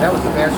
That was the best.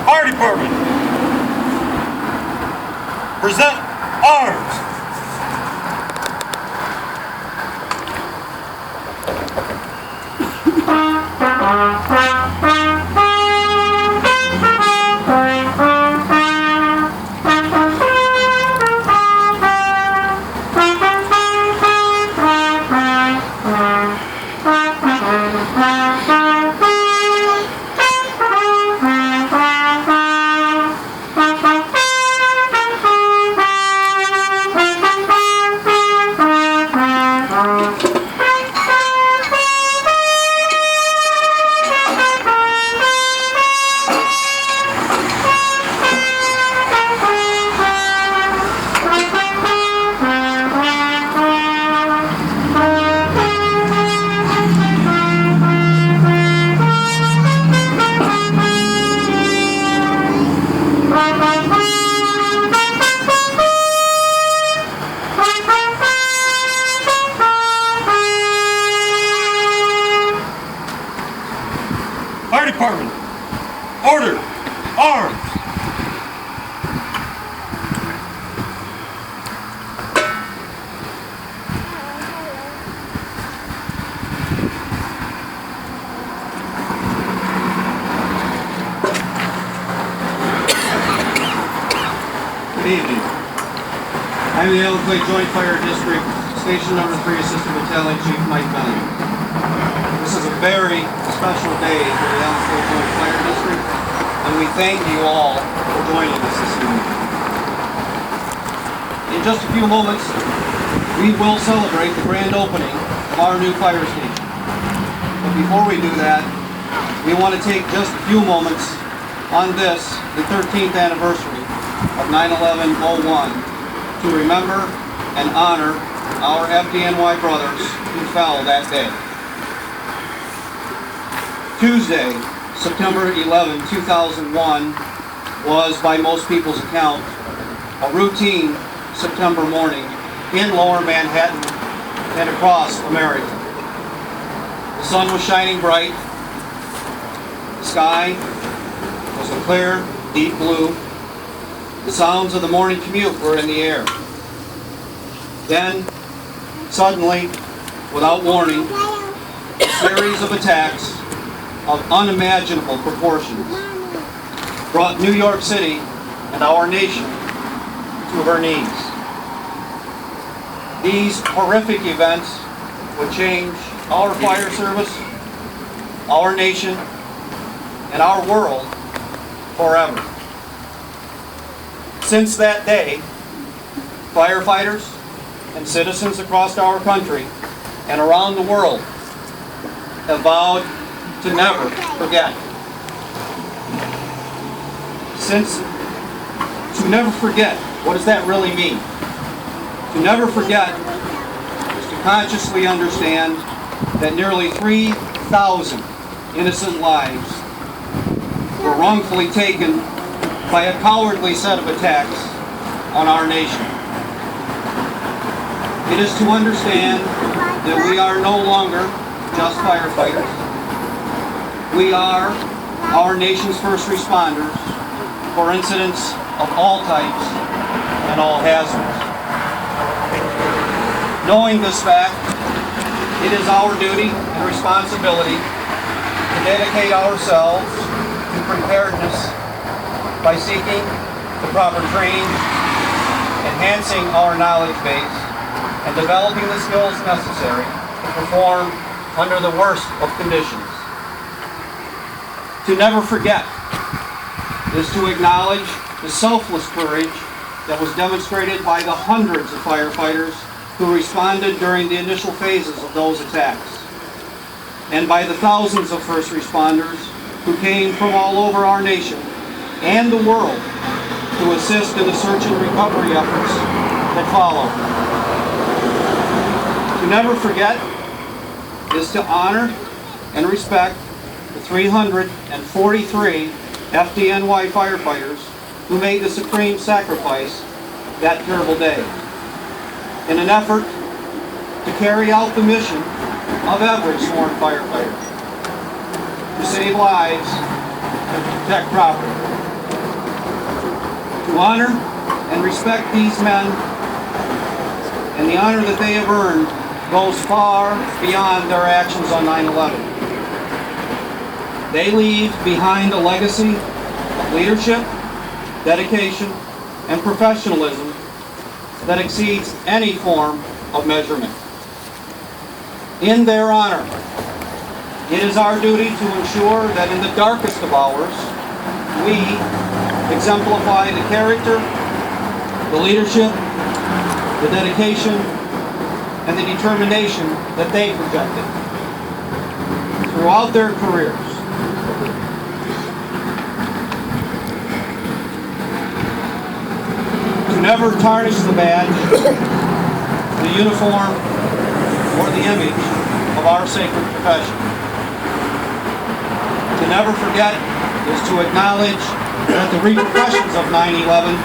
Fire Department, present arms. Fire Department, order, arms. Good evening. I'm the Allen-Clay-Joint Fire District, Station Number 3, Assistant Battalion Chief Mike Bennett. This is a very special day for the Allen-Clay-Joint Fire District, and we thank you all for joining us this evening. In just a few moments, we will celebrate the grand opening of our new fire station. But before we do that, we want to take just a few moments on this, the 13th anniversary of 9/11/01, to remember and honor our FDNY brothers who fell that day. Tuesday, September 11, 2001, was, by most people's account, a routine September morning in Lower Manhattan and across America. The sun was shining bright. The sky was a clear, deep blue. The sounds of the morning commute were in the air. Then, suddenly, without warning, a series of attacks of unimaginable proportions brought New York City and our nation to her knees. These horrific events would change our fire service, our nation, and our world forever. Since that day, firefighters and citizens across our country and around the world have vowed to never forget. To never forget, what does that really mean? To never forget is to consciously understand that nearly 3,000 innocent lives were wrongfully taken by a cowardly set of attacks on our nation. It is to understand that we are no longer just firefighters. We are our nation's first responders for incidents of all types and all hazards. Knowing this fact, it is our duty and responsibility to dedicate ourselves to preparedness by seeking the proper training, enhancing our knowledge base, and developing the skills necessary to perform under the worst of conditions. To never forget is to acknowledge the selfless courage that was demonstrated by the hundreds of firefighters who responded during the initial phases of those attacks, and by the thousands of first responders who came from all over our nation and the world to assist in the search and recovery efforts that followed. To never forget is to honor and respect the 343 FDNY firefighters who made the supreme sacrifice that terrible day in an effort to carry out the mission of every sworn firefighter, to save lives and protect property. To honor and respect these men and the honor that they have earned goes far beyond their actions on 9/11. They leave behind a legacy of leadership, dedication, and professionalism that exceeds any form of measurement. In their honor, it is our duty to ensure that in the darkest of hours, we exemplify the character, the leadership, the dedication, and the determination that they projected throughout their careers. To never tarnish the badge, the uniform, or the image of our sacred profession. To never forget is to acknowledge that the repercussions of 9/11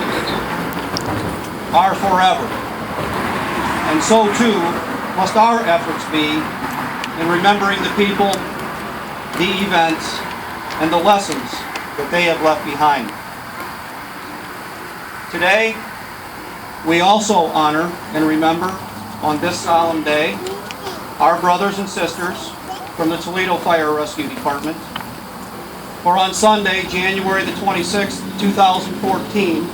are forever. And so too must our efforts be in remembering the people, the events, and the lessons that they have left behind. Today, we also honor and remember on this solemn day our brothers and sisters from the Toledo Fire Rescue Department. For on Sunday, January the 26th, 2014,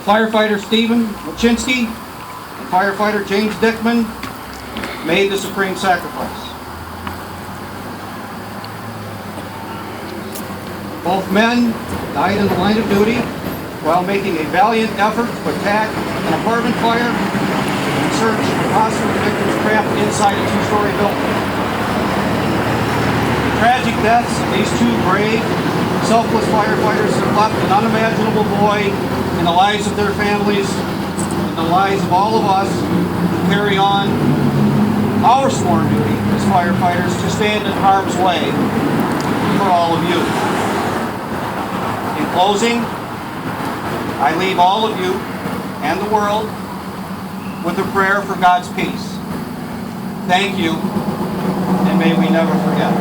firefighter Stephen Machinsky and firefighter James Dickman made the supreme sacrifice. Both men died in the line of duty while making a valiant effort to attack an apartment fire and search for possible victims trapped inside a two-story building. The tragic deaths of these two brave, selfless firefighters have left an unimaginable void in the lives of their families and the lives of all of us who carry on our sworn duty as firefighters to stand in harm's way for all of you. In closing, I leave all of you and the world with a prayer for God's peace. Thank you, and may we never forget.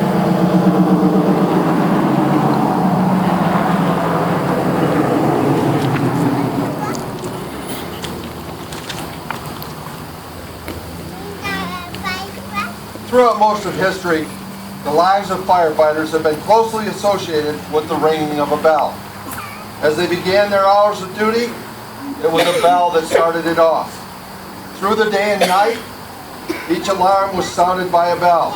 Throughout most of history, the lives of firefighters have been closely associated with the ringing of a bell. As they began their hours of duty, it was a bell that started it off. Through the day and night, Each alarm was sounded by a bell,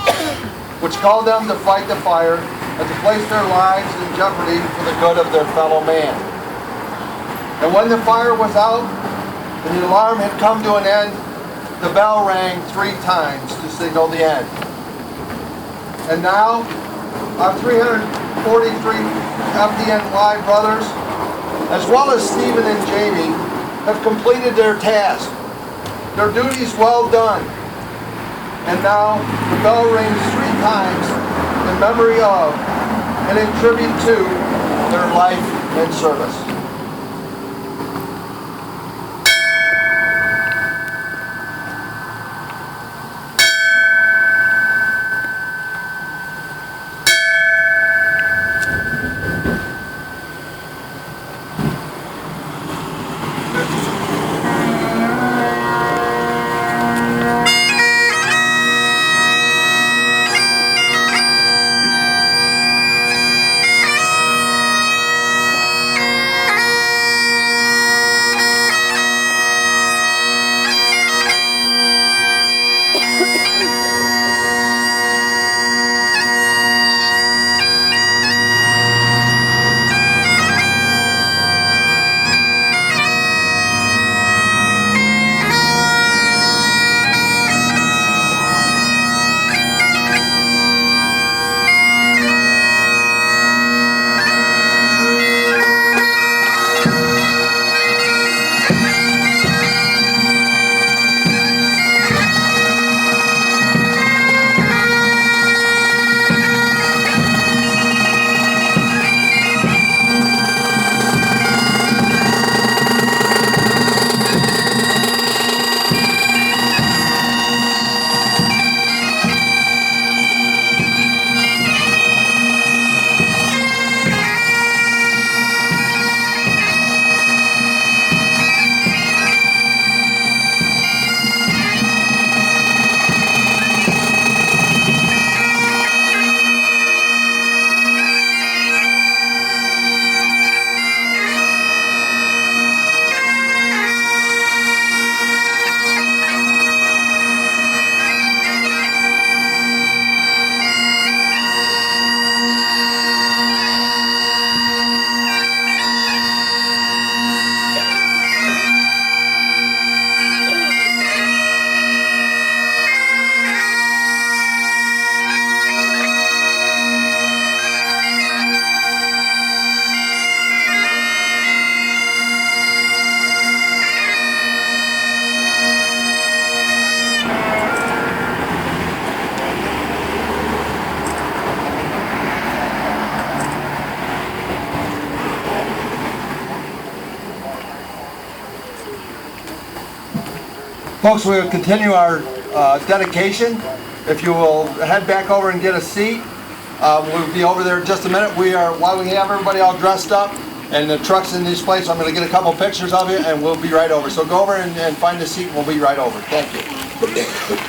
which called them to fight the fire and to place their lives in jeopardy for the good of their fellow man. And when the fire was out and the alarm had come to an end, the bell rang 3 times to signal the end. And now, our 343 FDNY brothers, as well as Stephen and Jamie, have completed their task. Their duties well done. And now, the bell rings 3 times in memory of and in tribute to their life and service. Folks, we will continue our dedication. If you will head back over and get a seat, we'll be over there in just a minute. While we have everybody all dressed up and the trucks in these places, I'm going to get a couple pictures of you and we'll be right over. So go over and find a seat and we'll be right over. Thank you.